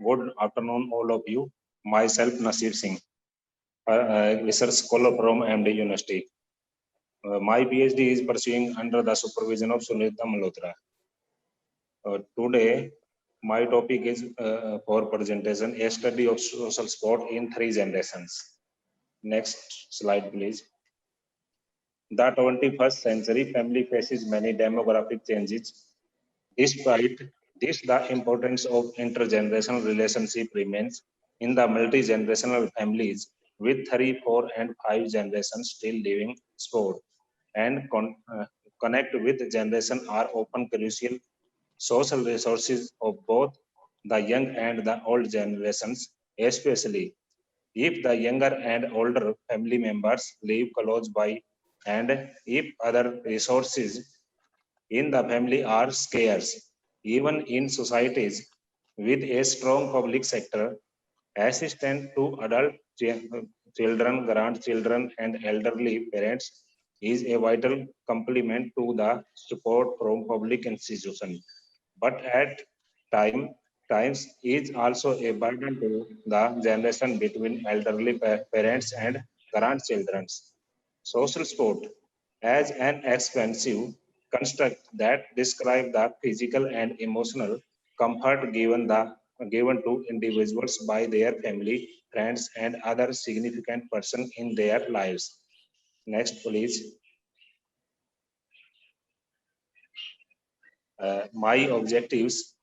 Good afternoon, all of you. Myself, Nasir Singh, research scholar from MD University. My PhD is pursuing under the supervision of Sunita Malhotra. Today, my topic is for presentation, a study of social sport in 3 generations. Next slide, please. The 21st century family faces many demographic changes. Despite this, the importance of intergenerational relationship remains in the multi-generational families with 3, 4, and 5 generations still living sport and connect with generation are often crucial social resources of both the young and the old generations, especially if the younger and older family members live close by and if other resources in the family are scarce. Even in societies with a strong public sector, assistance to adult children, grandchildren, and elderly parents is a vital complement to the support from public institutions. But at time, times is also a burden to the generation between elderly parents and grandchildren. Social support as an expensive construct that describe the physical and emotional comfort given to individuals by their family, friends, and other significant person in their lives. Next, please. My objectives.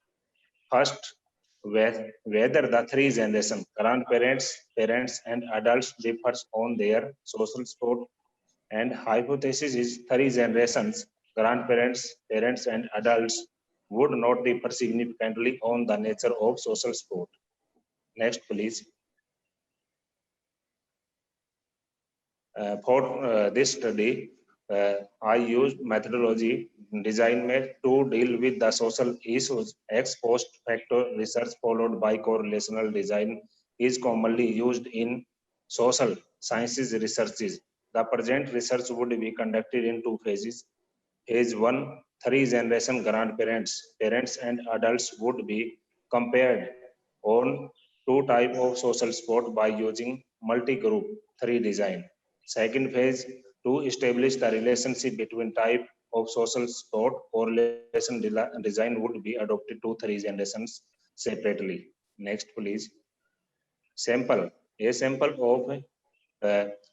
First, whether the 3 generations, grandparents, parents, and adults differs on their social support, and hypothesis is 3 generations, grandparents, parents, and adults would not differ significantly on the nature of social support. Next, please. For this study, I used methodology design made to deal with the social issues. Ex post facto research followed by correlational design is commonly used in social sciences researches. The present research would be conducted in 2 phases. Phase 1, 3 generation grandparents, parents and adults would be compared on 2 type of social sport by using multi-group 3 design. Second phase, to establish the relationship between type of social sport, correlation design would be adopted to 3 generations separately. Next, please. Sample. A sample of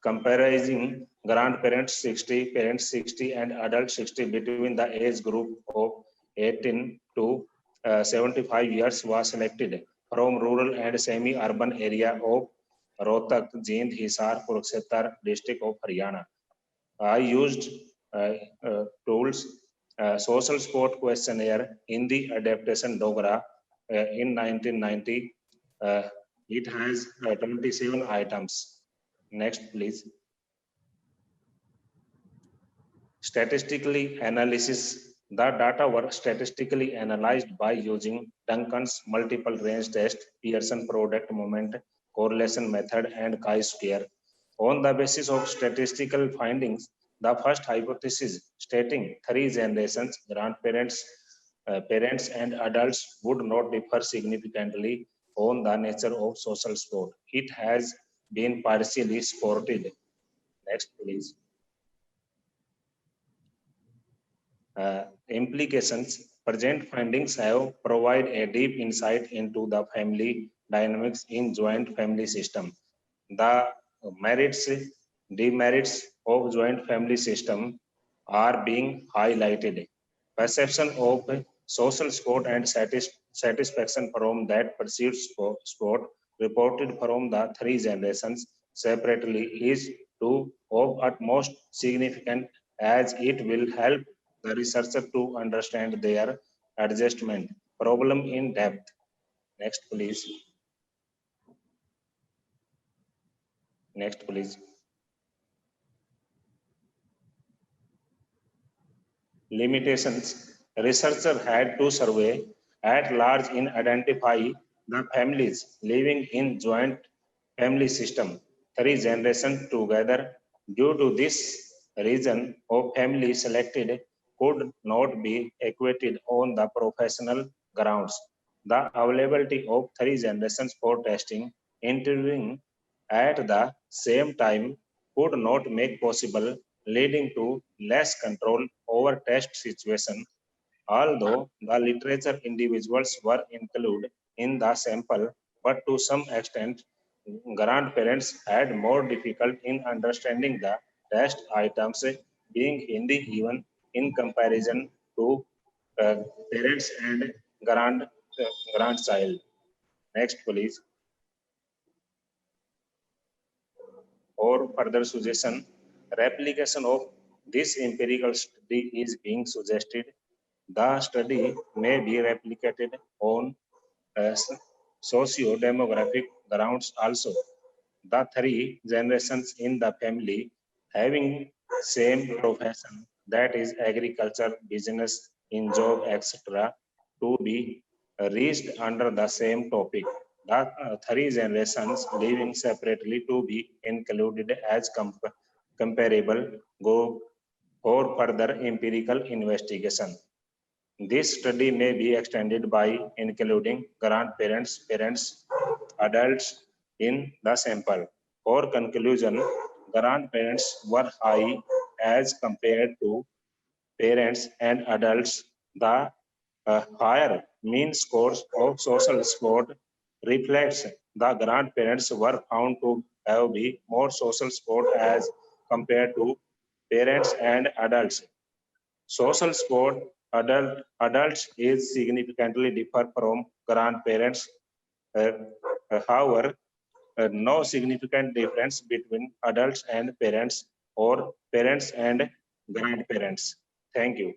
comparing grandparents 60, parents 60, and adults 60 between the age group of 18 to 75 years was selected from rural and semi-urban area of Rohtak, Jind, Hisar, Kurukshetra district of Haryana. I used tools, social sport questionnaire, Hindi adaptation Dogra in 1990. Uh, it has 27 items. Next, please. Statistically analysis. The data were statistically analyzed by using Duncan's multiple range test, Pearson product moment correlation method, and chi-square. On the basis of statistical findings, the first hypothesis stating 3 generations, grandparents, parents, and adults would not differ significantly on the nature of social sport. It has been partially supported. Next, please. Implications. Present findings have provide a deep insight into the family dynamics in joint family system. The merits, demerits of joint family system are being highlighted. Perception of social support and satisfaction from that perceived sport reported from the 3 generations separately is to of utmost significant as it will help the researcher to understand their adjustment problem in depth. Next, please. Next, please. Limitations. Researcher had to survey at large in identify the families living in joint family system, 3 generations together. Due to this reason of family selected could not be equated on the professional grounds. The availability of 3 generations for testing, interviewing at the same time could not make possible, leading to less control over test situation. Although the literature individuals were included in the sample, but to some extent, grandparents had more difficult in understanding the test items, being Hindi even in comparison to uh, parents and grandchild. Next, please. Or further suggestion, replication of this empirical study is being suggested. The study may be replicated on socio-demographic grounds also. The 3 generations in the family having same profession, that is agriculture, business, in job, etc., to be reached under the same topic. The 3 generations living separately to be included as comparable go for further empirical investigation. This study may be extended by including grandparents, parents, adults in the sample. For conclusion, grandparents were high as compared to parents and adults. The higher mean scores of social support reflects the grandparents were found to have be more social support as compared to parents and adults. Social support adults is significantly differ from grandparents. Uh, However, no significant difference between adults and parents or parents and grandparents. Thank you.